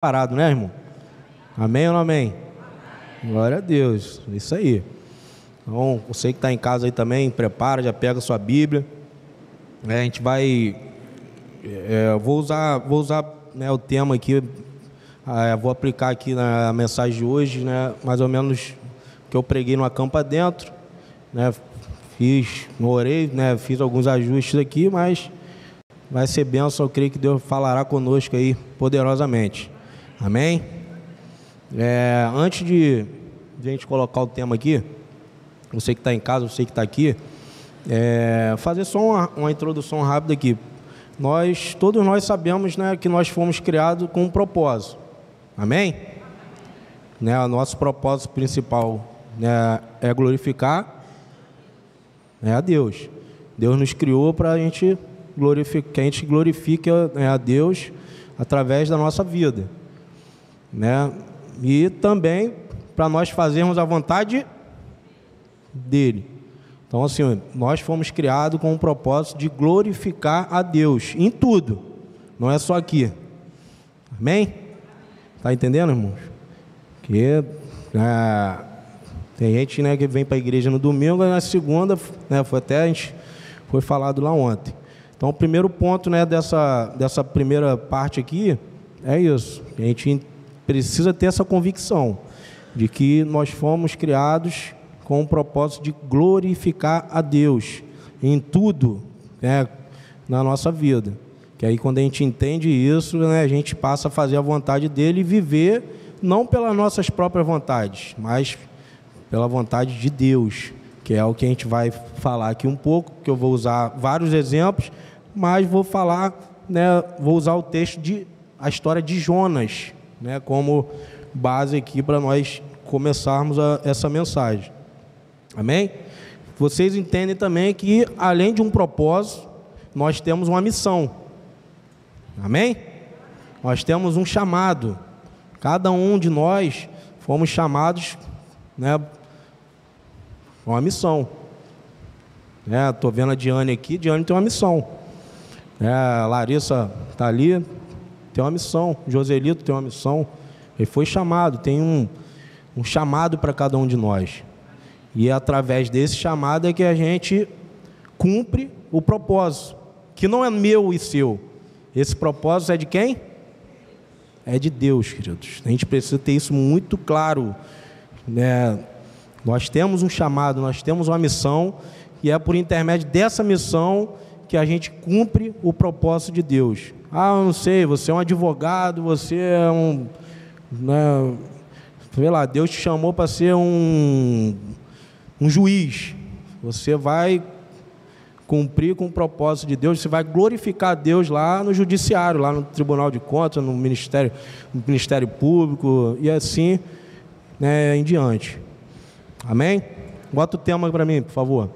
Parado, né, irmão? Amém ou não amém? Glória a Deus, isso aí. Então, você que está em casa aí também, prepara, já pega a sua Bíblia. A gente vai... vou usar né, o tema aqui, vou aplicar aqui na mensagem de hoje, né, mais ou menos que eu preguei no Acampa Dentro, né, orei, né, fiz alguns ajustes aqui, mas vai ser bênção, eu creio que Deus falará conosco aí poderosamente. Amém? Antes de a gente colocar o tema aqui, você que está em casa, você que está aqui, fazer só uma introdução rápida aqui. Todos nós sabemos, né, que nós fomos criados com um propósito. Amém? Né, o nosso propósito principal, né, é glorificar, né, a Deus. Deus nos criou para a gente glorificar, que a gente glorifique, né, a Deus através da nossa vida, né? E também para nós fazermos a vontade dele. Então, assim, nós fomos criados com o propósito de glorificar a Deus em tudo, não é só aqui. Amém? Tá entendendo, irmãos? Que tem gente, né, que vem para a igreja no domingo, e na segunda, né, a gente foi falado lá ontem. Então, o primeiro ponto, né, dessa primeira parte aqui é isso. A gente precisa ter essa convicção de que nós fomos criados com o propósito de glorificar a Deus em tudo, né, na nossa vida. Que aí, quando a gente entende isso, né, a gente passa a fazer a vontade dele e viver não pelas nossas próprias vontades, mas pela vontade de Deus, que é o que a gente vai falar aqui um pouco, que eu vou usar vários exemplos, mas vou falar, né, vou usar o texto a história de Jonas, né, como base aqui para nós começarmos essa mensagem. Amém? Vocês entendem também que, além de um propósito, nós temos uma missão. Amém? Nós temos um chamado. Cada um de nós fomos chamados, né, com uma missão. Estou vendo a Diane aqui. Diane tem uma missão. A Larissa está ali, tem uma missão. Joselito tem uma missão. Ele foi chamado, tem um chamado para cada um de nós. E é através desse chamado é que a gente cumpre o propósito, que não é meu e seu. Esse propósito é de quem? É de Deus, queridos. A gente precisa ter isso muito claro, né? Nós temos um chamado, nós temos uma missão, e é por intermédio dessa missão que a gente cumpre o propósito de Deus. Eu não sei, você é um advogado, você é né, sei lá, Deus te chamou para ser um juiz. Você vai cumprir com o propósito de Deus, você vai glorificar Deus lá no judiciário, lá no Tribunal de Contas, no Ministério Público, e assim, né, em diante. Amém? Bota o tema para mim, por favor.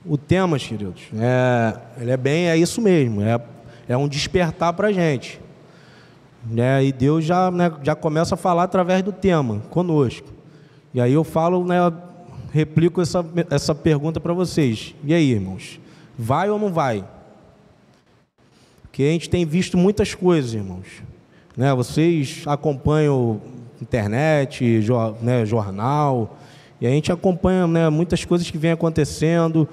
O tema, queridos, é isso mesmo, é um despertar para a gente. E Deus já começa a falar através do tema, conosco. E aí eu falo, né, replico essa pergunta para vocês. E aí, irmãos, vai ou não vai? Porque a gente tem visto muitas coisas, irmãos. Vocês acompanham internet, jornal, e a gente acompanha, né, muitas coisas que vêm acontecendo,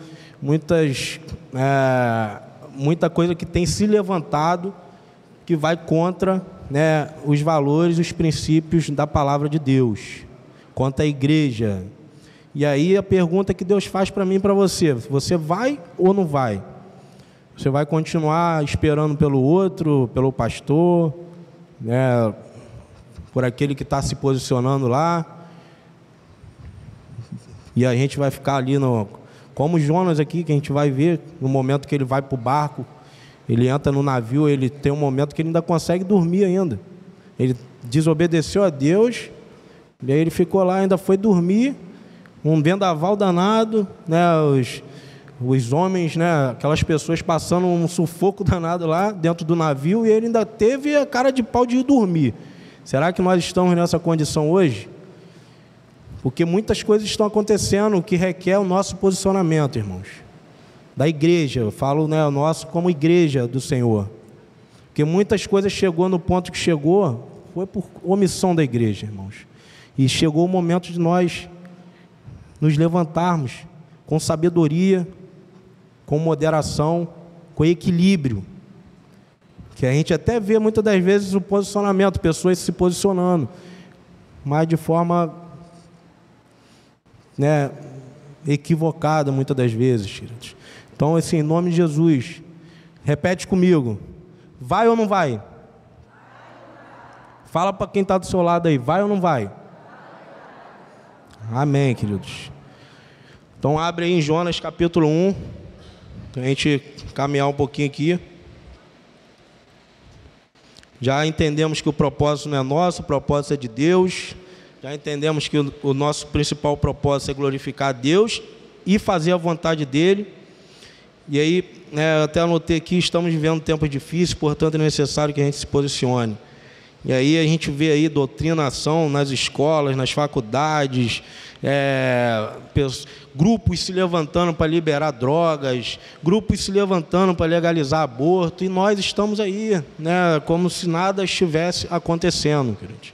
muita coisa que tem se levantado, que vai contra, né, os valores, os princípios da palavra de Deus, contra a igreja. E aí a pergunta que Deus faz para mim e para você: você vai ou não vai? Você vai continuar esperando pelo outro, pelo pastor, né, por aquele que está se posicionando lá, e a gente vai ficar ali como Jonas aqui, que a gente vai ver no momento que ele vai para o barco, ele entra no navio, ele tem um momento que ele ainda consegue dormir ainda. Ele desobedeceu a Deus, e aí ele ficou lá, ainda foi dormir, um vendaval danado, né, os homens, né, aquelas pessoas passando um sufoco danado lá dentro do navio, e ele ainda teve a cara de pau de ir dormir. Será que nós estamos nessa condição hoje? Porque muitas coisas estão acontecendo que requer o nosso posicionamento, irmãos. Da igreja, eu falo, né, o nosso como igreja do Senhor. Porque muitas coisas chegou no ponto que chegou, foi por omissão da igreja, irmãos. E chegou o momento de nós nos levantarmos com sabedoria, com moderação, com equilíbrio. Que a gente até vê muitas das vezes o posicionamento, pessoas se posicionando, mas de forma, né, equivocada muitas das vezes, queridos. Então, assim, em nome de Jesus, repete comigo: vai ou não vai? Fala para quem está do seu lado aí, vai ou não vai? Amém, queridos. Então abre aí em Jonas capítulo 1, para a gente caminhar um pouquinho aqui. Já entendemos que o propósito não é nosso, o propósito é de Deus. Já entendemos que o nosso principal propósito é glorificar a Deus e fazer a vontade dEle. E aí, eu até anotei aqui, estamos vivendo tempos difíceis, portanto é necessário que a gente se posicione. E aí a gente vê aí doutrinação nas escolas, nas faculdades, grupos se levantando para liberar drogas, grupos se levantando para legalizar aborto, e nós estamos aí, né, como se nada estivesse acontecendo, queridos.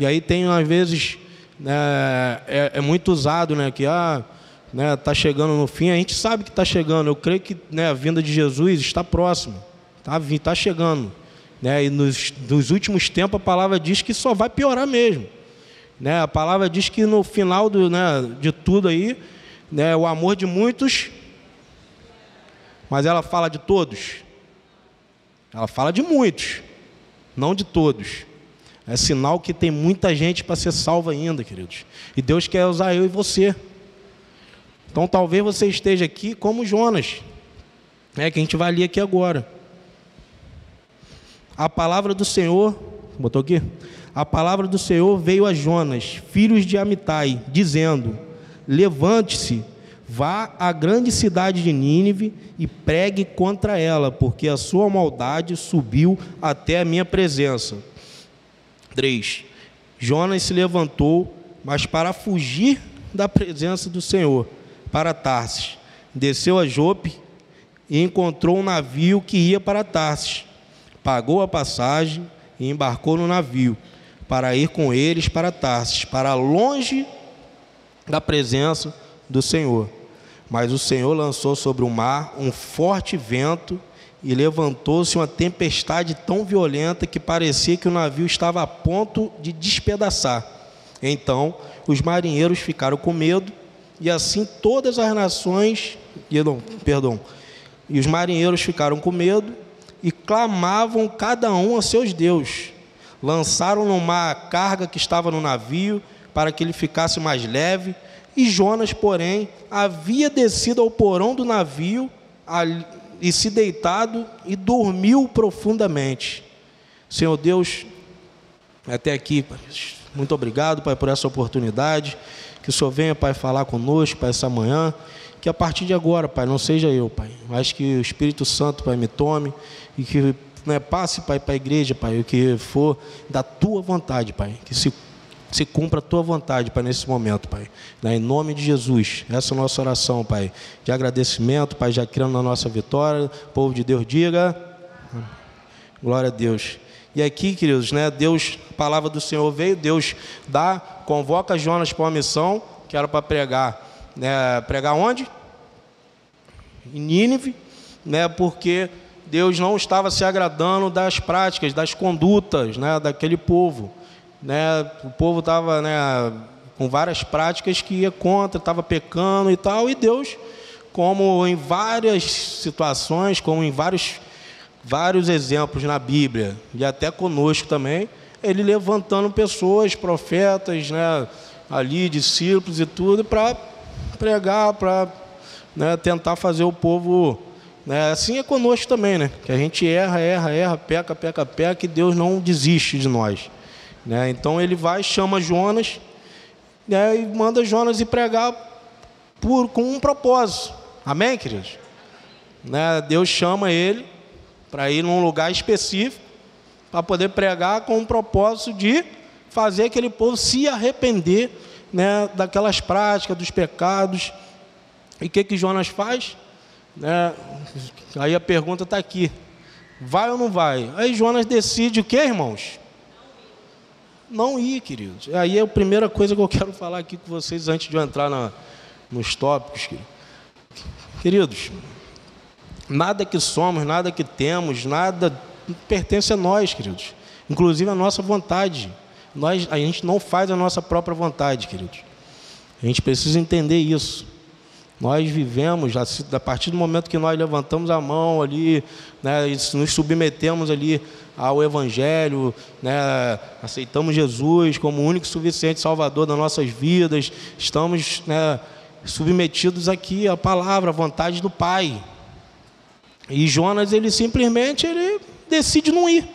E aí tem, às vezes, é muito usado, né, que está chegando no fim. A gente sabe que está chegando. Eu creio que, a vinda de Jesus está próxima, está chegando. E nos últimos tempos a palavra diz que só vai piorar mesmo. A palavra diz que no final de tudo aí, o amor de muitos, mas ela fala de todos. Ela fala de muitos, não de todos. É sinal que tem muita gente para ser salva ainda, queridos. E Deus quer usar eu e você. Então talvez você esteja aqui como Jonas, que a gente vai ler aqui agora. A palavra do Senhor, botou aqui? A palavra do Senhor veio a Jonas, filho de Amitai, dizendo: levante-se, vá à grande cidade de Nínive e pregue contra ela, porque a sua maldade subiu até a minha presença. 3. Jonas se levantou, mas para fugir da presença do Senhor, para Tarsis. Desceu a Jope e encontrou um navio que ia para Tarsis. Pagou a passagem e embarcou no navio, para ir com eles para Tarsis, para longe da presença do Senhor. Mas o Senhor lançou sobre o mar um forte vento, e levantou-se uma tempestade tão violenta que parecia que o navio estava a ponto de despedaçar. Então os marinheiros ficaram com medo, e assim todas as nações, e os marinheiros ficaram com medo, e clamavam cada um a seus deuses. Lançaram no mar a carga que estava no navio, para que ele ficasse mais leve. E Jonas, porém, havia descido ao porão do navio e se deitado e dormiu profundamente. Senhor Deus, até aqui, Pai, muito obrigado, Pai, por essa oportunidade. Que o Senhor venha, Pai, falar conosco, Pai, essa manhã. Que a partir de agora, Pai, não seja eu, Pai, mas que o Espírito Santo, Pai, me tome e que passe, Pai, para a igreja, Pai, o que for da Tua vontade, Pai, que se cumpra a Tua vontade, Pai, nesse momento, Pai, em nome de Jesus. Essa é a nossa oração, Pai, de agradecimento, Pai, já crendo na nossa vitória. O povo de Deus diga glória a Deus. E aqui, queridos, Deus, a palavra do Senhor veio, Deus convoca Jonas para uma missão que era para pregar. Pregar onde? Em Nínive, porque Deus não estava se agradando das práticas, das condutas, daquele povo. O povo estava com várias práticas que ia contra, estava pecando e tal, e Deus, como em várias situações, como em vários exemplos na Bíblia, e até conosco também, Ele levantando pessoas, profetas, ali, discípulos e tudo, para pregar, para tentar fazer o povo, assim é conosco também, que a gente erra, peca, e Deus não desiste de nós, então Ele vai, chama Jonas, e manda Jonas ir pregar com um propósito, amém, queridos? Deus chama ele para ir num lugar específico, para poder pregar com um propósito de fazer aquele povo se arrepender, daquelas práticas, dos pecados. E o que Jonas faz? Aí a pergunta está aqui, Vai ou não vai? Aí Jonas decide o quê, irmãos? Não ir, queridos. Aí é a primeira coisa que eu quero falar aqui com vocês antes de eu entrar nos tópicos. Queridos, nada que somos, nada que temos, nada pertence a nós, queridos. Inclusive a nossa vontade. A gente não faz a nossa própria vontade, queridos. A gente precisa entender isso. Nós vivemos, a partir do momento que nós levantamos a mão ali, né, nos submetemos ali ao Evangelho, né, aceitamos Jesus como o único e suficiente Salvador das nossas vidas, estamos, né, submetidos aqui à palavra, à vontade do Pai. E Jonas, ele simplesmente decide não ir.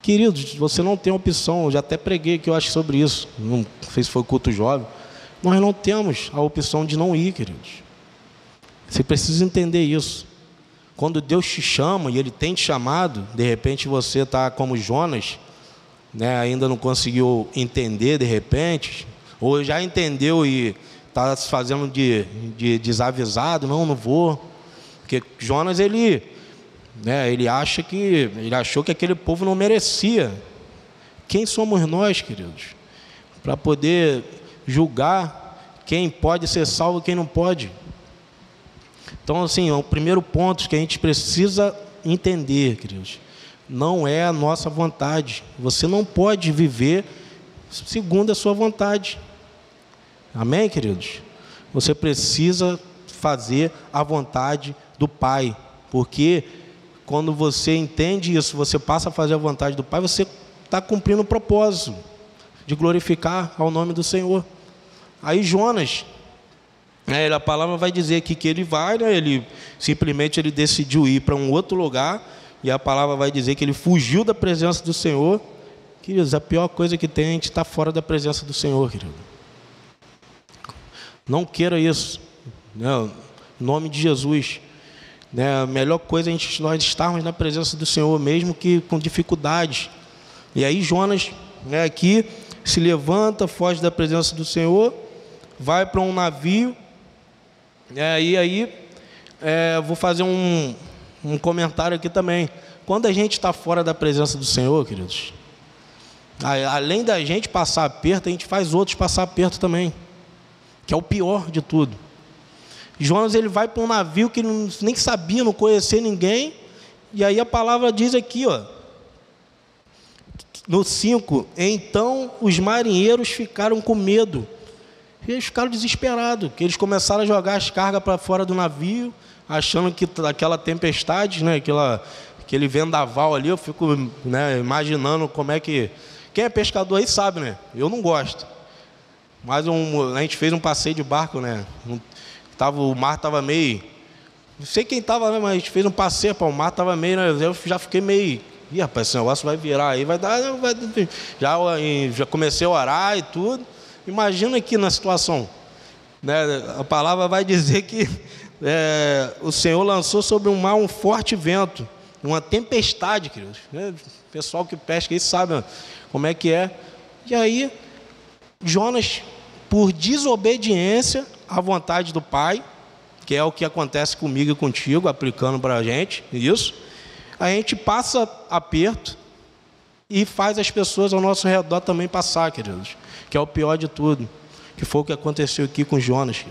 Queridos, você não tem opção, eu já até preguei aqui, eu acho, sobre isso, não sei se foi culto jovem. Nós não temos a opção de não ir, queridos. Você precisa entender isso. Quando Deus te chama e Ele tem te chamado, de repente você está como Jonas, né, ainda não conseguiu entender de repente, ou já entendeu e está se fazendo de desavisado, não vou. Porque Jonas, ele achou que aquele povo não merecia. Quem somos nós, queridos, para poder julgar quem pode ser salvo e quem não pode? Então, assim, o primeiro ponto que a gente precisa entender, queridos, não é a nossa vontade. Você não pode viver segundo a sua vontade. Amém, queridos? Você precisa fazer a vontade do Pai, porque quando você entende isso, você passa a fazer a vontade do Pai, você está cumprindo o propósito de glorificar ao nome do Senhor. Aí Jonas, a palavra vai dizer aqui que ele vai, né, ele decidiu ir para um outro lugar, e a palavra vai dizer que ele fugiu da presença do Senhor. Queridos, a pior coisa que tem é a gente estar fora da presença do Senhor, querido. Não queira isso, né? Em nome de Jesus, né? A melhor coisa é nós estarmos na presença do Senhor, mesmo que com dificuldades. E aí Jonas, né, aqui se levanta, foge da presença do Senhor, vai para um navio, e aí vou fazer um comentário aqui também. Quando a gente está fora da presença do Senhor, queridos, além da gente passar aperto, a gente faz outros passar aperto também, que é o pior de tudo. Jonas, ele vai para um navio que nem sabia, não conhecia ninguém, e aí a palavra diz aqui, no 5, então os marinheiros ficaram com medo, e eles ficaram desesperados, que eles começaram a jogar as cargas para fora do navio, achando que aquela tempestade, né, aquele vendaval ali, eu fico, né, imaginando como é que... Quem é pescador aí sabe, né? Eu não gosto. Mas a gente fez um passeio de barco, né? O mar estava meio... Não sei quem estava, né? Mas a gente fez um passeio, o mar estava meio... Né? Eu já fiquei meio... Ih, rapaz, esse negócio vai virar aí, vai dar... Já comecei a orar e tudo. Imagina aqui na situação, né? A palavra vai dizer que o Senhor lançou sobre o mar um forte vento, uma tempestade, queridos. O pessoal que pesca aí sabe como é que é. E aí, Jonas, por desobediência à vontade do Pai, que é o que acontece comigo e contigo, aplicando para a gente gente passa aperto e faz as pessoas ao nosso redor também passar, queridos, que é o pior de tudo, que foi o que aconteceu aqui com Jonas.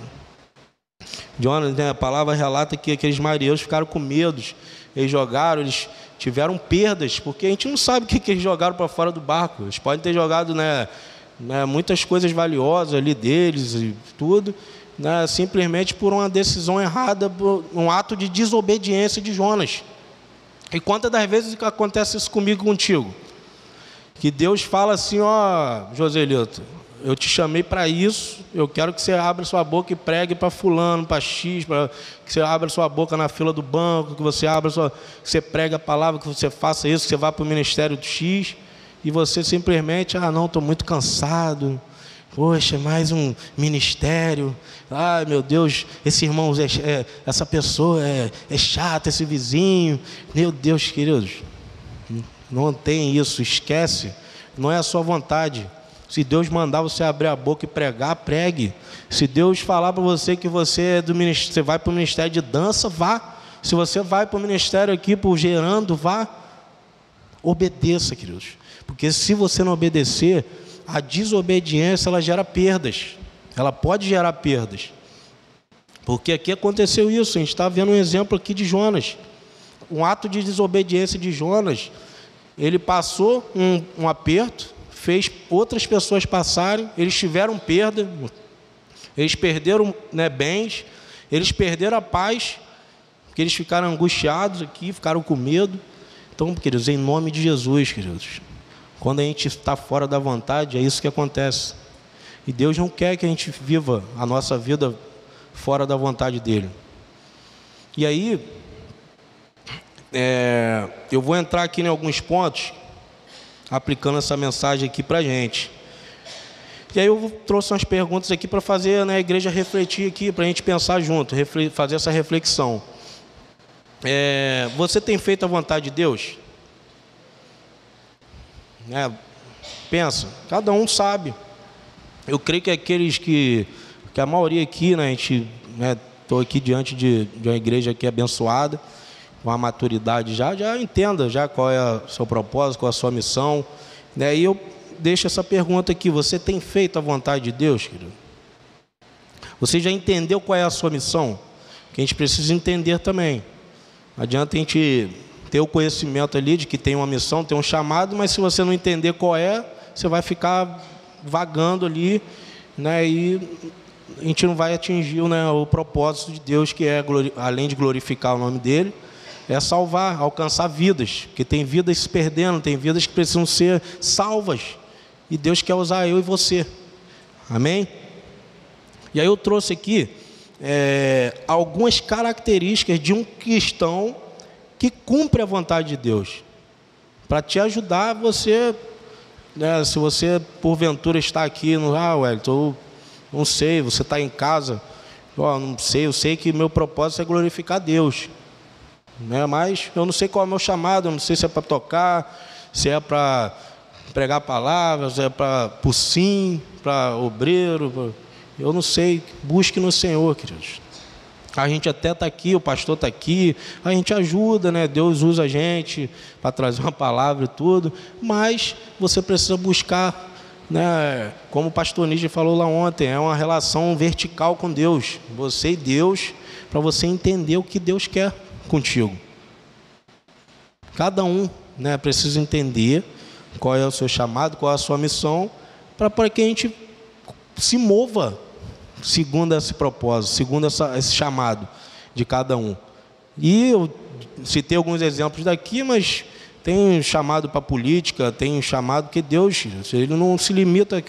Jonas, né, a palavra relata que aqueles marinheiros ficaram com medo, eles tiveram perdas, porque a gente não sabe o que eles jogaram para fora do barco. Eles podem ter jogado, muitas coisas valiosas ali deles e tudo, né, simplesmente por uma decisão errada, por um ato de desobediência de Jonas. E quantas das vezes que acontece isso comigo e contigo? Que Deus fala assim, Joselito, eu te chamei para isso, eu quero que você abra sua boca e pregue para fulano, para X, que você abra sua boca na fila do banco, que você que você pregue a palavra, que você faça isso, que você vá para o ministério do X, e você simplesmente, não, estou muito cansado, poxa, mais um ministério, ai meu Deus, esse irmão, essa pessoa é chata, esse vizinho, meu Deus, queridos, não tem isso, esquece, não é a sua vontade. Se Deus mandar você abrir a boca e pregar, pregue. Se Deus falar para você que você vai para o ministério de dança, vá. Se você vai para o ministério aqui, para o gerando, vá, obedeça, queridos. Porque se você não obedecer, a desobediência, ela gera perdas. Ela pode gerar perdas. Porque aqui aconteceu isso, a gente está vendo um exemplo aqui de Jonas. Um ato de desobediência de Jonas, ele passou um aperto, fez outras pessoas passarem, eles tiveram perda, eles perderam, né, bens, eles perderam a paz, porque eles ficaram angustiados aqui, ficaram com medo. Então, queridos, em nome de Jesus, queridos, quando a gente está fora da vontade, é isso que acontece. E Deus não quer que a gente viva a nossa vida fora da vontade dEle. E aí, eu vou entrar aqui em alguns pontos, aplicando essa mensagem aqui para a gente. E aí eu trouxe umas perguntas aqui para fazer, né, a igreja refletir aqui, para a gente pensar junto, fazer essa reflexão. Você tem feito a vontade de Deus? Pensa, cada um sabe. Eu creio que aqueles que a maioria aqui, né, a gente, estou aqui diante de uma igreja aqui abençoada, com a maturidade já entenda já qual é o seu propósito, qual é a sua missão, né? E eu deixo essa pergunta aqui: você tem feito a vontade de Deus, querido? Você já entendeu qual é a sua missão? Que a gente precisa entender também. Não adianta a gente ter o conhecimento ali de que tem uma missão, tem um chamado, mas se você não entender qual é, você vai ficar vagando ali, né? E a gente não vai atingir, né, o propósito de Deus, que é, além de glorificar o nome dEle, é salvar, alcançar vidas, porque tem vidas se perdendo, tem vidas que precisam ser salvas, e Deus quer usar eu e você, amém? E aí eu trouxe aqui algumas características de um cristão que cumpre a vontade de Deus, para te ajudar você, né, se você porventura está aqui, Wellington, não sei, você está em casa, não sei, eu sei que meu propósito é glorificar Deus, né? Mas eu não sei qual é o meu chamado, eu não sei se é para tocar, se é para pregar palavras, se é para o sim, para obreiro, eu não sei. Busque no Senhor, queridos. A gente até está aqui, o pastor está aqui, a gente ajuda, né? Deus usa a gente para trazer uma palavra e tudo, mas você precisa buscar, né? Como o pastor Níger falou lá ontem, é uma relação vertical com Deus, você e Deus, para você entender o que Deus quer contigo. Cada um, né, precisa entender qual é o seu chamado, qual é a sua missão, para que a gente se mova segundo esse propósito, segundo esse chamado de cada um. E eu citei alguns exemplos daqui, mas tem chamado para política, tem chamado que Deus, ele não se limita,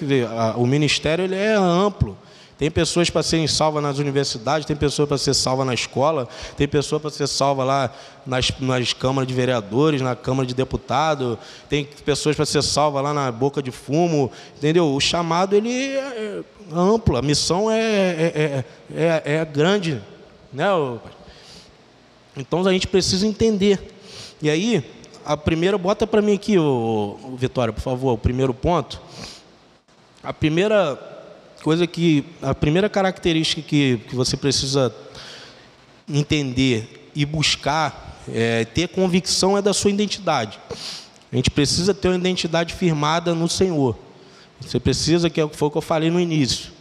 o ministério ele é amplo. Tem pessoas para serem salvas nas universidades, tem pessoas para ser salva na escola, tem pessoas para ser salva lá nas câmaras de vereadores, na Câmara de Deputados, tem pessoas para ser salva lá na boca de fumo, entendeu? O chamado ele é amplo, a missão é grande, né? Então a gente precisa entender. E aí, a primeira, bota para mim aqui, Vitória, por favor, o primeiro ponto. A primeira característica que você precisa entender e buscar, ter convicção, é da sua identidade. A gente precisa ter uma identidade firmada no Senhor. Você precisa, que foi o que eu falei no início,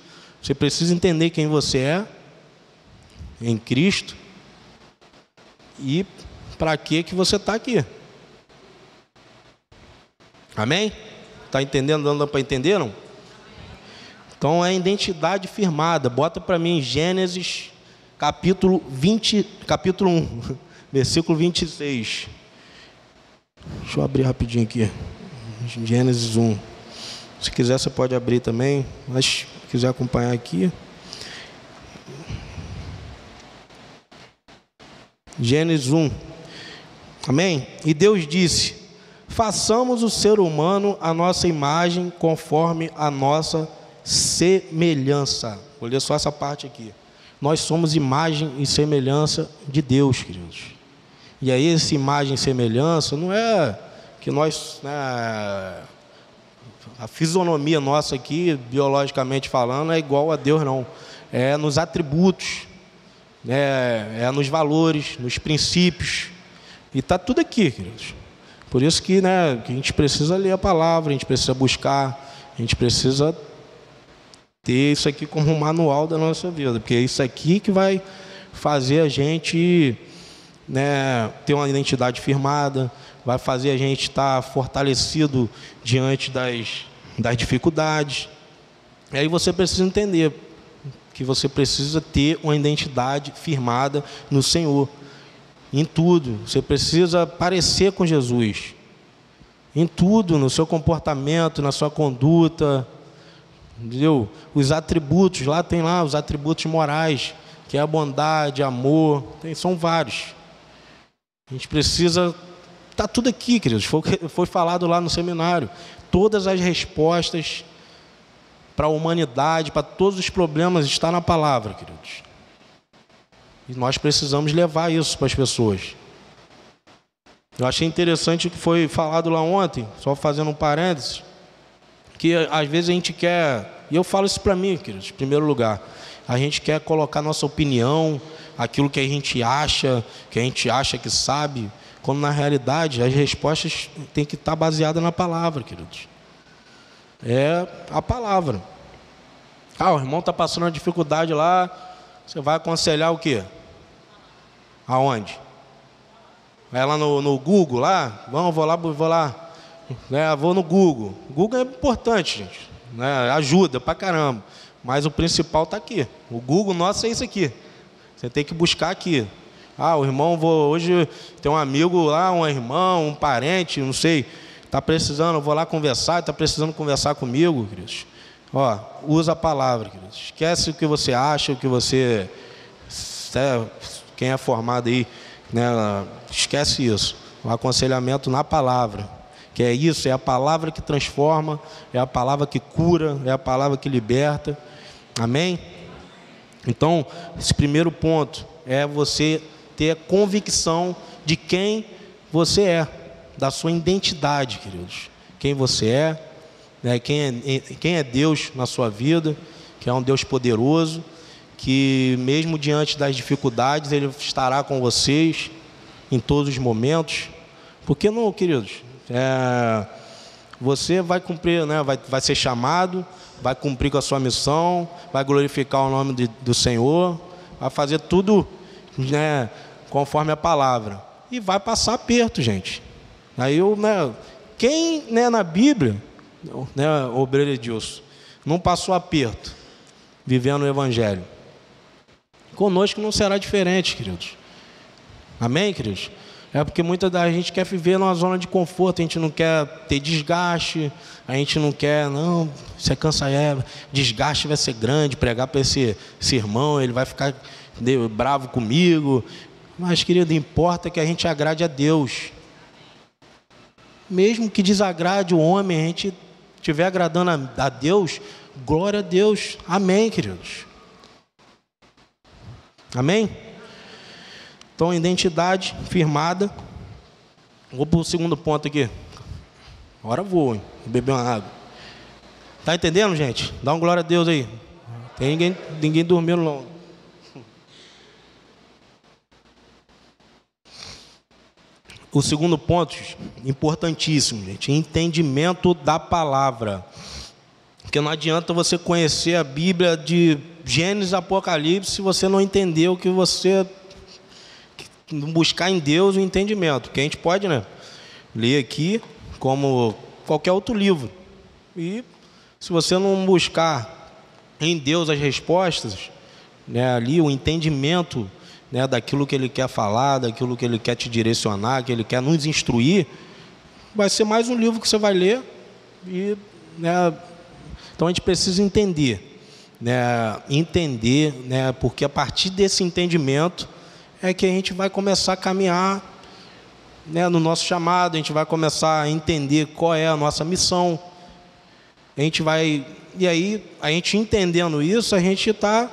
você precisa entender quem você é em Cristo e para que você está aqui. Amém? Está entendendo? Dando para entender, não? Então, é a identidade firmada. Bota para mim Gênesis, capítulo 1, versículo 26. Deixa eu abrir rapidinho aqui. Gênesis 1. Se quiser, você pode abrir também, mas se quiser acompanhar aqui. Gênesis 1. Amém? E Deus disse: façamos o ser humano à nossa imagem, conforme a nossa semelhança. Vou ler só essa parte aqui. Nós somos imagem e semelhança de Deus, queridos. E aí, essa imagem e semelhança não é que nós, né, a fisionomia nossa aqui, biologicamente falando, é igual a Deus, não. É nos atributos. nos valores, nos princípios. E está tudo aqui, queridos. Por isso que, que a gente precisa ler a palavra, a gente precisa buscar, a gente precisa ter isso aqui como um manual da nossa vida, porque é isso aqui que vai fazer a gente ter uma identidade firmada, vai fazer a gente estar fortalecido diante das dificuldades. E aí você precisa entender que você precisa ter uma identidade firmada no Senhor. Em tudo, você precisa parecer com Jesus. Em tudo, no seu comportamento, na sua conduta, entendeu? Os atributos, lá tem os atributos morais, que é a bondade, amor, são vários. A gente precisa, está tudo aqui, queridos, foi falado lá no seminário, todas as respostas para a humanidade, para todos os problemas, está na palavra, queridos. E nós precisamos levar isso para as pessoas. Eu achei interessante o que foi falado lá ontem, só fazendo um parênteses, que às vezes a gente quer, e eu falo isso para mim, queridos, em primeiro lugar, a gente quer colocar nossa opinião, aquilo que a gente acha que sabe, quando na realidade as respostas têm que estar baseadas na palavra, queridos. É a palavra. O irmão está passando uma dificuldade lá, você vai aconselhar o quê? Aonde? Vai lá no Google lá? Vou lá. Vou no Google. O Google é importante, gente. Ajuda pra caramba. Mas o principal está aqui. O Google nosso é isso aqui. Você tem que buscar aqui. O irmão, hoje tem um amigo lá, um irmão, um parente, não sei, está precisando, eu vou lá conversar, está precisando conversar comigo, queridos. Usa a palavra, queridos. Esquece o que você acha, o que você... Quem é formado aí, esquece isso. O aconselhamento na palavra, que é isso, é a palavra que transforma, é a palavra que cura, é a palavra que liberta. Amém? Então, esse primeiro ponto é você ter a convicção de quem você é, da sua identidade, queridos. Quem você é, quem é Deus na sua vida, que é um Deus poderoso, que mesmo diante das dificuldades, Ele estará com vocês em todos os momentos. Porque não, queridos, você vai cumprir, vai ser chamado, vai cumprir com a sua missão, vai glorificar o nome do Senhor, vai fazer tudo conforme a palavra. E vai passar aperto, gente. Aí quem na Bíblia, obreiro Edilson, não passou aperto, vivendo o Evangelho? Conosco não será diferente, queridos. Amém, queridos? É porque muita da gente quer viver numa zona de conforto, a gente não quer ter desgaste, a gente não quer, você cansa, desgaste vai ser grande, pregar para esse irmão, ele vai ficar bravo comigo. Mas, querido, importa que a gente agrade a Deus. Mesmo que desagrade o homem, a gente estiver agradando a Deus, glória a Deus. Amém, queridos? Amém? Então, identidade firmada. Vou para o segundo ponto aqui. Agora vou, hein? Vou beber uma água. Tá entendendo, gente? Dá uma glória a Deus aí. Tem ninguém dormindo não. O segundo ponto, importantíssimo, gente, entendimento da palavra. Porque não adianta você conhecer a Bíblia de Gênesis a Apocalipse se você não entender o que você... buscar em Deus o entendimento. Que a gente pode, ler aqui como qualquer outro livro. E se você não buscar em Deus as respostas, ali o entendimento... daquilo que Ele quer falar, daquilo que Ele quer te direcionar, que Ele quer nos instruir, vai ser mais um livro que você vai ler. E, então a gente precisa entender, porque a partir desse entendimento é que a gente vai começar a caminhar no nosso chamado, a gente vai começar a entender qual é a nossa missão. E aí, a gente entendendo isso, a gente está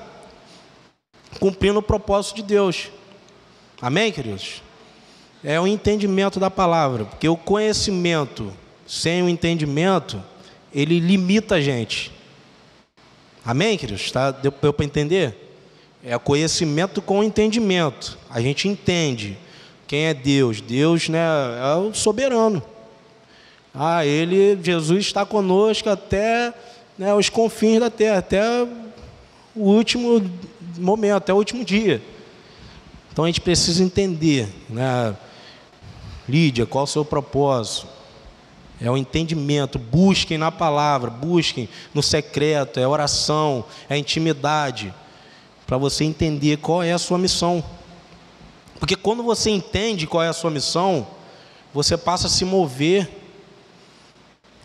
cumprindo o propósito de Deus. Amém, queridos? É o entendimento da palavra, porque o conhecimento sem o entendimento, ele limita a gente. Amém, queridos? Deu para entender? É conhecimento com entendimento. A gente entende quem é Deus. Deus, né, é o soberano. Jesus está conosco até, né, os confins da terra, até o último momento, até o último dia. Então a gente precisa entender, né? Lídia, qual o seu propósito? É o entendimento. Busquem na palavra, busquem no secreto, é oração, é intimidade, para você entender qual é a sua missão. Porque quando você entende qual é a sua missão, você passa a se mover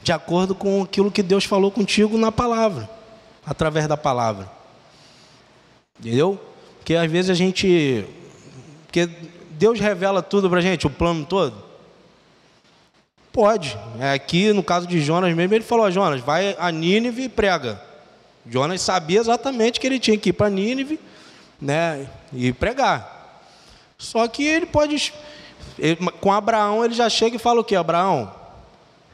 de acordo com aquilo que Deus falou contigo na palavra, através da palavra. Entendeu? Porque às vezes porque Deus revela tudo para a gente, o plano todo. Pode. Aqui no caso de Jonas mesmo, ele falou: Jonas, vai a Nínive e prega. Jonas sabia exatamente que ele tinha que ir para Nínive, né, e pregar. Só que com Abraão ele já chega e fala o quê? Abraão,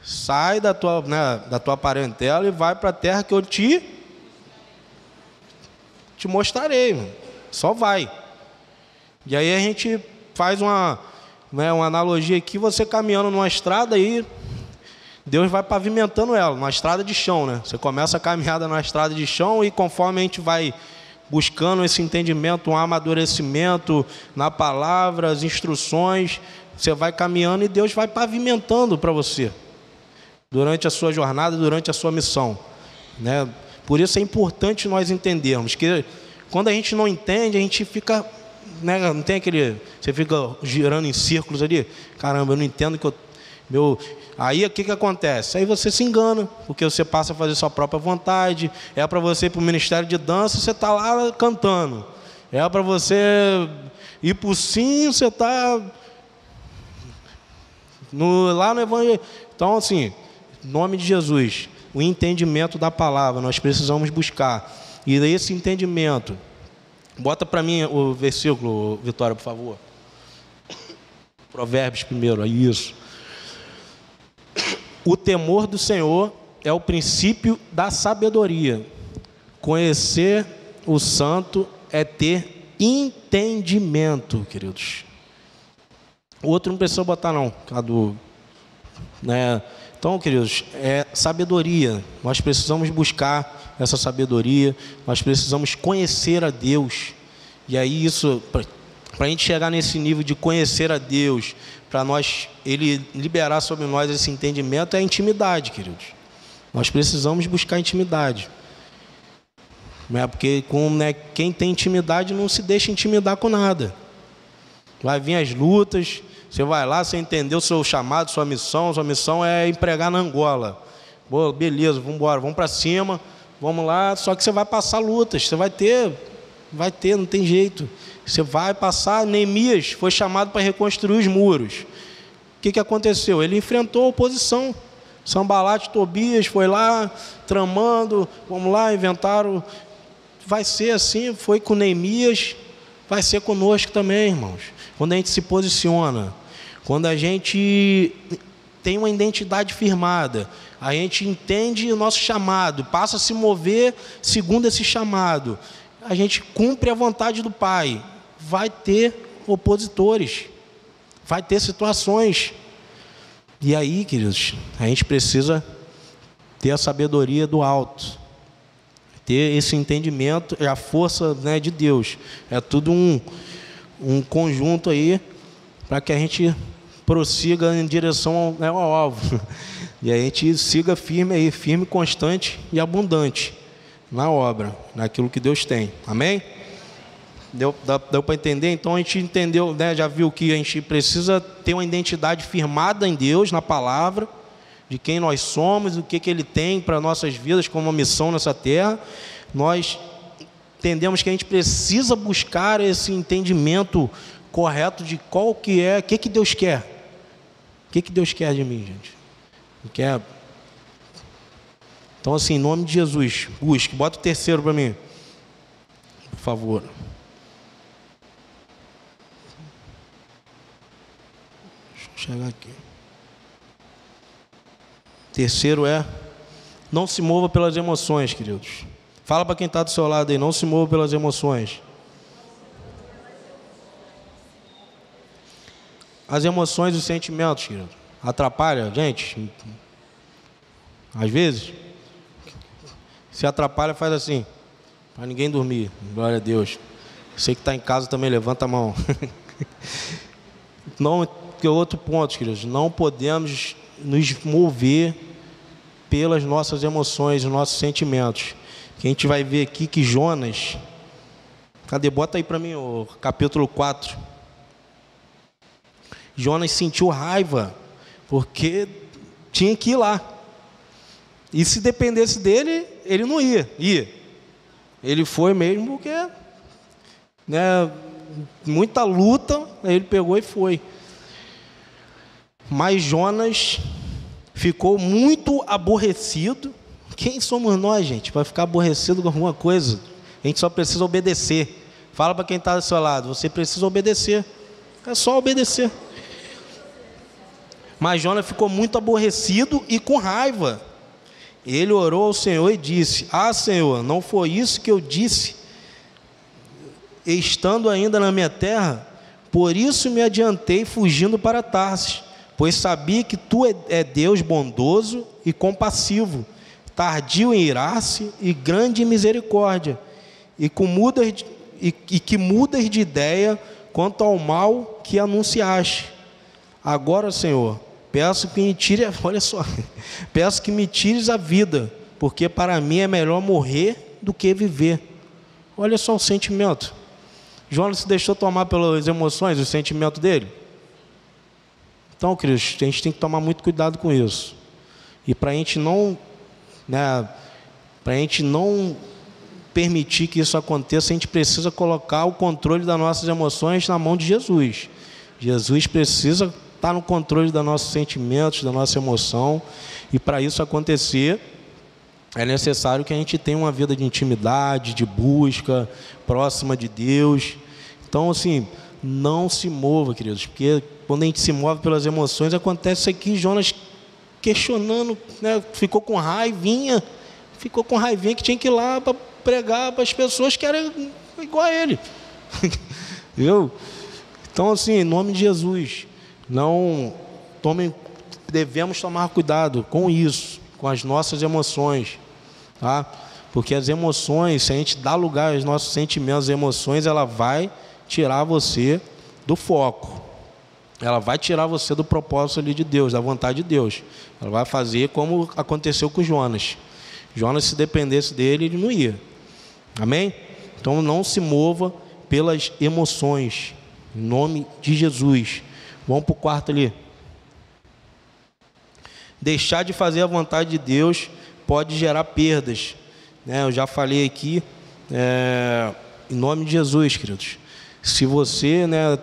sai da tua parentela e vai para a terra que eu te mostrarei, mano. Só vai. E aí a gente faz uma analogia aqui, você caminhando numa estrada aí, Deus vai pavimentando ela, numa estrada de chão, né? Você começa a caminhada na estrada de chão e conforme a gente vai buscando esse entendimento, um amadurecimento na palavra, as instruções, você vai caminhando e Deus vai pavimentando para você, durante a sua jornada, durante a sua missão, né? Por isso é importante nós entendermos que quando a gente não entende, a gente fica, né, não tem aquele, você fica girando em círculos ali, caramba, eu não entendo aí o que acontece? Aí você se engana, porque você passa a fazer sua própria vontade. É para você ir para o ministério de dança, você está lá cantando. É para você ir para o sim, você está lá no evangelho. Então, assim, em nome de Jesus, o entendimento da palavra, nós precisamos buscar. E esse entendimento, bota para mim o versículo, Vitória, por favor. Provérbios primeiro, é isso. O temor do Senhor é o princípio da sabedoria. Conhecer o santo é ter entendimento, queridos. O outro não precisa botar não, né? Então, queridos, é sabedoria. Nós precisamos buscar essa sabedoria. Nós precisamos conhecer a Deus. E aí isso, para a gente chegar nesse nível de conhecer a Deus, para Ele liberar sobre nós esse entendimento, é a intimidade, queridos. Nós precisamos buscar intimidade. Porque quem tem intimidade não se deixa intimidar com nada. Vai vir as lutas, você vai lá, você entendeu o seu chamado, sua missão é empregar na Angola. Boa, beleza, vamos embora, vamos para cima, vamos lá, só que você vai passar lutas, você vai ter, não tem jeito. Você vai passar. Neemias foi chamado para reconstruir os muros. O que aconteceu? Ele enfrentou a oposição. Sanbalate e Tobias foi lá, tramando, vamos lá, inventaram. Vai ser assim, foi com Neemias, vai ser conosco também, irmãos. Quando a gente se posiciona, quando a gente tem uma identidade firmada, a gente entende o nosso chamado, passa a se mover segundo esse chamado, a gente cumpre a vontade do Pai, vai ter opositores, vai ter situações. E aí, queridos, a gente precisa ter a sabedoria do alto, ter esse entendimento, é a força, né, de Deus. É tudo um conjunto aí para que a gente prossiga em direção ao alvo. E a gente siga firme aí, firme, constante e abundante na obra, naquilo que Deus tem. Amém? Deu para entender? Então a gente entendeu, né, já viu que a gente precisa ter uma identidade firmada em Deus, na palavra, de quem nós somos, o que Ele tem para nossas vidas como uma missão nessa terra. Nós entendemos que a gente precisa buscar esse entendimento correto de qual que é, o que Deus quer. O que Deus quer de mim, gente? Quer. Então, assim, em nome de Jesus, busque. Bota o terceiro para mim, por favor. Deixa eu chegar aqui. Terceiro é: não se mova pelas emoções, queridos. Fala para quem está do seu lado aí, não se mova pelas emoções. as emoções e os sentimentos, querido, atrapalha a gente? Às vezes, se atrapalha, faz assim, para ninguém dormir. Glória a Deus. Você que está em casa também, levanta a mão. Não, que outro ponto, queridos, não podemos nos mover pelas nossas emoções, os nossos sentimentos. Que a gente vai ver aqui que Jonas, cadê? Bota aí para mim o capítulo 4. Jonas sentiu raiva, porque tinha que ir lá. E se dependesse dele, ele não ia. Ele foi mesmo porque, né, muita luta, ele pegou e foi. Mas Jonas ficou muito aborrecido. Quem somos nós, gente, para ficar aborrecido com alguma coisa? A gente só precisa obedecer. Fala para quem está do seu lado, você precisa obedecer. É só obedecer. Mas Jonas ficou muito aborrecido e com raiva. Ele orou ao Senhor e disse: Ah, Senhor, não foi isso que eu disse, estando ainda na minha terra? Por isso me adiantei fugindo para Tarsis, pois sabia que tu é Deus bondoso e compassivo, tardio em irar-se e grande em misericórdia, e que mudas de ideia quanto ao mal que anunciaste. Agora, Senhor, peço que me tire, olha só, peço que me tires a vida, porque para mim é melhor morrer do que viver. Olha só o sentimento. Jonas se deixou tomar pelas emoções, o sentimento dele. Então, queridos, a gente tem que tomar muito cuidado com isso. E para a gente não, né, para a gente não permitir que isso aconteça, a gente precisa colocar o controle das nossas emoções na mão de Jesus. Jesus precisa estar no controle dos nossos sentimentos, da nossa emoção, e para isso acontecer, é necessário que a gente tenha uma vida de intimidade, de busca, próxima de Deus. Então, assim, não se mova, queridos, porque quando a gente se move pelas emoções, acontece aqui, Jonas questionando, né, ficou com raivinha que tinha que ir lá para pregar para as pessoas que eram igual a ele. Viu? Então, assim, em nome de Jesus, devemos tomar cuidado com isso, com as nossas emoções, tá? Porque as emoções, se a gente dá lugar aos nossos sentimentos e emoções, ela vai tirar você do foco, ela vai tirar você do propósito ali de Deus, da vontade de Deus. Ela vai fazer como aconteceu com Jonas. Jonas, se dependesse dele, ele não ia. Amém? Então não se mova pelas emoções, em nome de Jesus. Vamos para o quarto ali. Deixar de fazer a vontade de Deus pode gerar perdas, né? Eu já falei aqui, em nome de Jesus, queridos. Se você, né,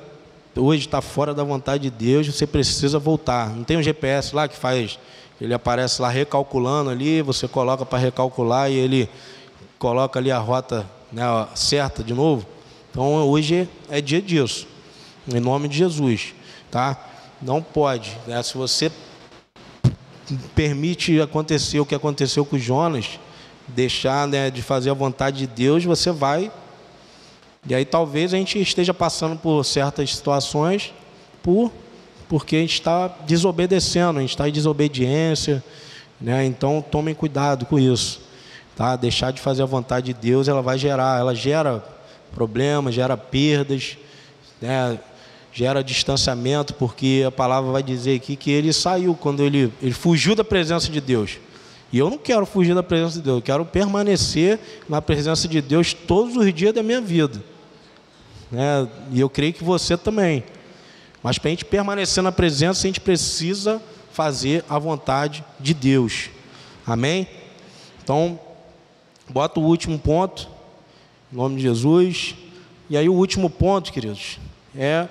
hoje está fora da vontade de Deus, você precisa voltar. Não tem um GPS lá que faz, ele aparece lá recalculando ali, você coloca para recalcular e ele coloca ali a rota, né, certa de novo. Então hoje é dia disso, em nome de Jesus, tá? Não pode, né? Se você permite acontecer o que aconteceu com Jonas, deixar, né, de fazer a vontade de Deus, você vai. E aí talvez a gente esteja passando por certas situações porque a gente está desobedecendo, a gente está em desobediência, né? Então tomem cuidado com isso, tá? Deixar de fazer a vontade de Deus, ela gera problemas, gera perdas, né? Gera distanciamento, porque a palavra vai dizer aqui que ele saiu, quando ele fugiu da presença de Deus. E eu não quero fugir da presença de Deus, eu quero permanecer na presença de Deus todos os dias da minha vida, né? E eu creio que você também. Mas para a gente permanecer na presença, a gente precisa fazer a vontade de Deus. Amém? Então, bota o último ponto, em nome de Jesus. E aí o último ponto, queridos, é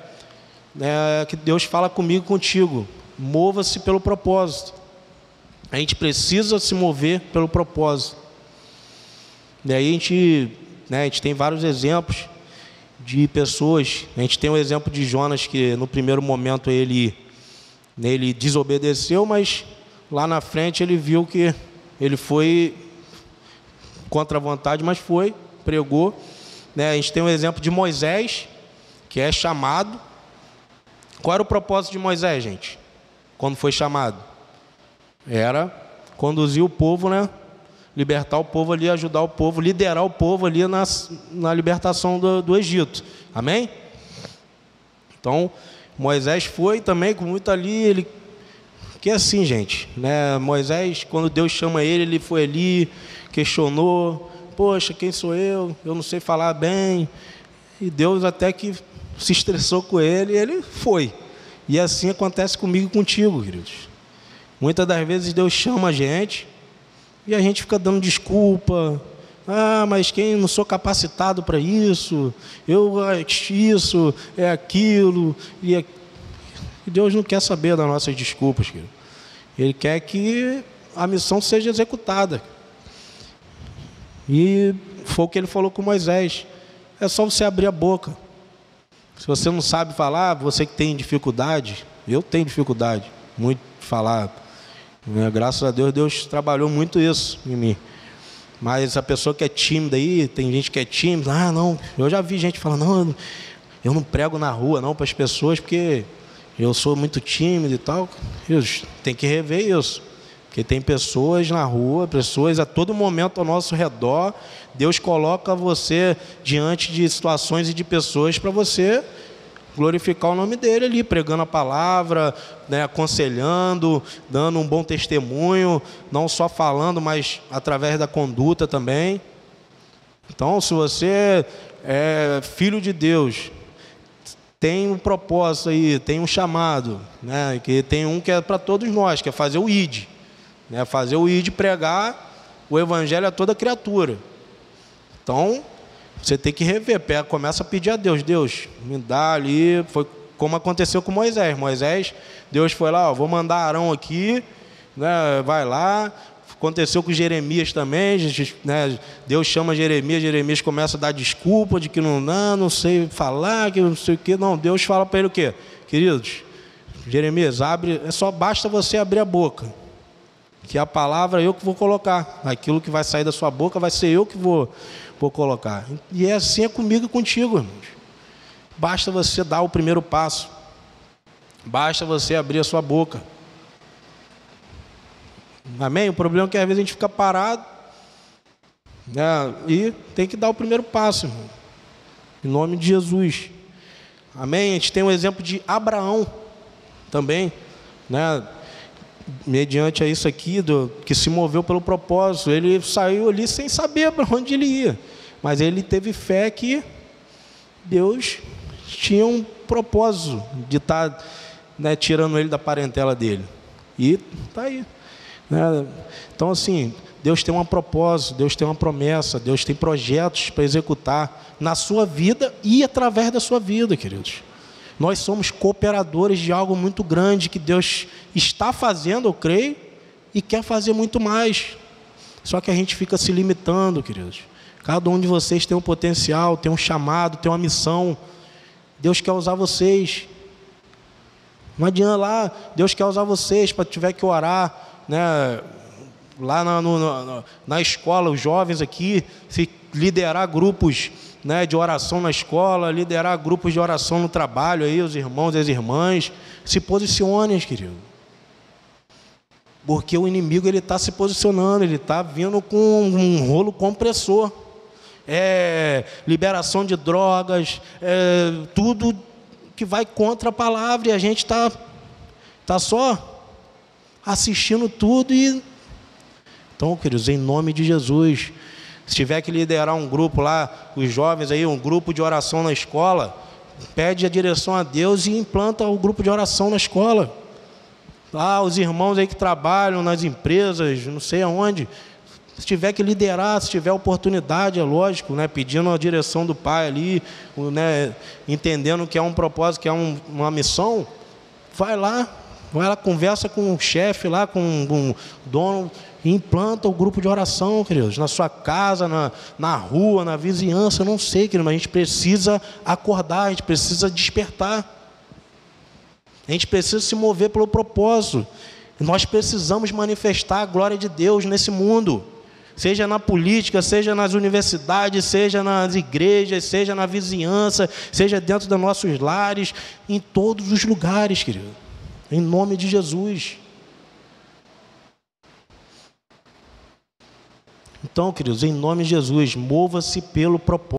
que Deus fala comigo e contigo. Mova-se pelo propósito. A gente precisa se mover pelo propósito. E aí a gente tem vários exemplos de pessoas. A gente tem o exemplo de Jonas, que no primeiro momento ele desobedeceu, mas lá na frente ele viu que ele foi contra a vontade, mas pregou. A gente tem o exemplo de Moisés, que é chamado Qual era o propósito de Moisés, gente? Quando foi chamado? Era conduzir o povo, né? Libertar o povo ali, ajudar o povo, liderar o povo ali na libertação do Egito. Amém? Então, Moisés foi também com muito ali, que é assim, gente, né? Moisés, quando Deus chama ele foi ali, questionou, poxa, quem sou eu? Eu não sei falar bem. E Deus até que se estressou com ele e ele foi. E assim acontece comigo e contigo, queridos. Muitas das vezes Deus chama a gente e a gente fica dando desculpa. Mas quem não sou capacitado para isso, isso, é aquilo. E Deus não quer saber das nossas desculpas, querido. Ele quer que a missão seja executada. E foi o que ele falou com Moisés. É só você abrir a boca. Se você não sabe falar, você que tem dificuldade, eu tenho dificuldade muito de falar. Graças a Deus, Deus trabalhou muito isso em mim. Mas a pessoa que é tímida aí, tem gente que é tímida, não, eu já vi gente falando, não, eu não prego na rua não para as pessoas, porque eu sou muito tímido e tal. Tem que rever isso. Porque tem pessoas na rua, pessoas a todo momento ao nosso redor. Deus coloca você diante de situações e de pessoas para você glorificar o nome dele ali, pregando a palavra, né, aconselhando, dando um bom testemunho, não só falando, mas através da conduta também. Então, se você é filho de Deus, tem um propósito aí, tem um chamado, né, que tem um que é para todos nós, que é fazer o ID. Fazer o ID, pregar o evangelho a toda criatura. Então, você tem que rever, começa a pedir a Deus, Deus, me dá ali, foi como aconteceu com Moisés, Deus foi lá, vou mandar Arão aqui, né, vai lá. Aconteceu com Jeremias também, né, Deus chama Jeremias começa a dar desculpa de que não sei falar, que não sei o que, não, Deus fala para ele o quê? Queridos, Jeremias, basta você abrir a boca, que a palavra eu que vou colocar, aquilo que vai sair da sua boca vai ser eu que vou colocar. E assim é comigo e contigo, irmãos. Basta você dar o primeiro passo, basta você abrir a sua boca. Amém? O problema é que às vezes a gente fica parado, né, e tem que dar o primeiro passo, irmão. Em nome de Jesus. Amém? A gente tem um exemplo de Abraão também, né? Mediante a isso aqui, que se moveu pelo propósito. Ele saiu ali sem saber para onde ele ia, mas ele teve fé que Deus tinha um propósito de estar, né, tirando ele da parentela dele. E está aí, né? Então, assim, Deus tem um propósito, Deus tem uma promessa, Deus tem projetos para executar na sua vida e através da sua vida, queridos. Nós somos cooperadores de algo muito grande que Deus está fazendo, eu creio, e quer fazer muito mais. Só que a gente fica se limitando, queridos. Cada um de vocês tem um potencial, tem um chamado, tem uma missão. Deus quer usar vocês. Não adianta lá, Deus quer usar vocês para tiver que orar, né? Lá na escola, os jovens aqui, se liderar grupos, né, de oração na escola, liderar grupos de oração no trabalho, aí, os irmãos e as irmãs, se posicionem, querido. Porque o inimigo está se posicionando, ele está vindo com um rolo compressor. Liberação de drogas, tudo que vai contra a palavra, e a gente está só assistindo tudo. Então, queridos, em nome de Jesus, se tiver que liderar um grupo lá, os jovens aí, um grupo de oração na escola, pede a direção a Deus e implanta o grupo de oração na escola. Os irmãos aí que trabalham nas empresas, não sei aonde, se tiver que liderar, se tiver oportunidade, é lógico, né, pedindo a direção do Pai ali, né, entendendo que é um propósito, que é uma missão, vai lá, conversa com o chefe lá, com o dono, implanta o grupo de oração, queridos, na sua casa, na rua, na vizinhança, não sei, querido, mas a gente precisa acordar, a gente precisa despertar. A gente precisa se mover pelo propósito. Nós precisamos manifestar a glória de Deus nesse mundo. seja na política, seja nas universidades, seja nas igrejas, seja na vizinhança, seja dentro dos nossos lares, em todos os lugares, querido, em nome de Jesus. Então, queridos, em nome de Jesus, mova-se pelo propósito.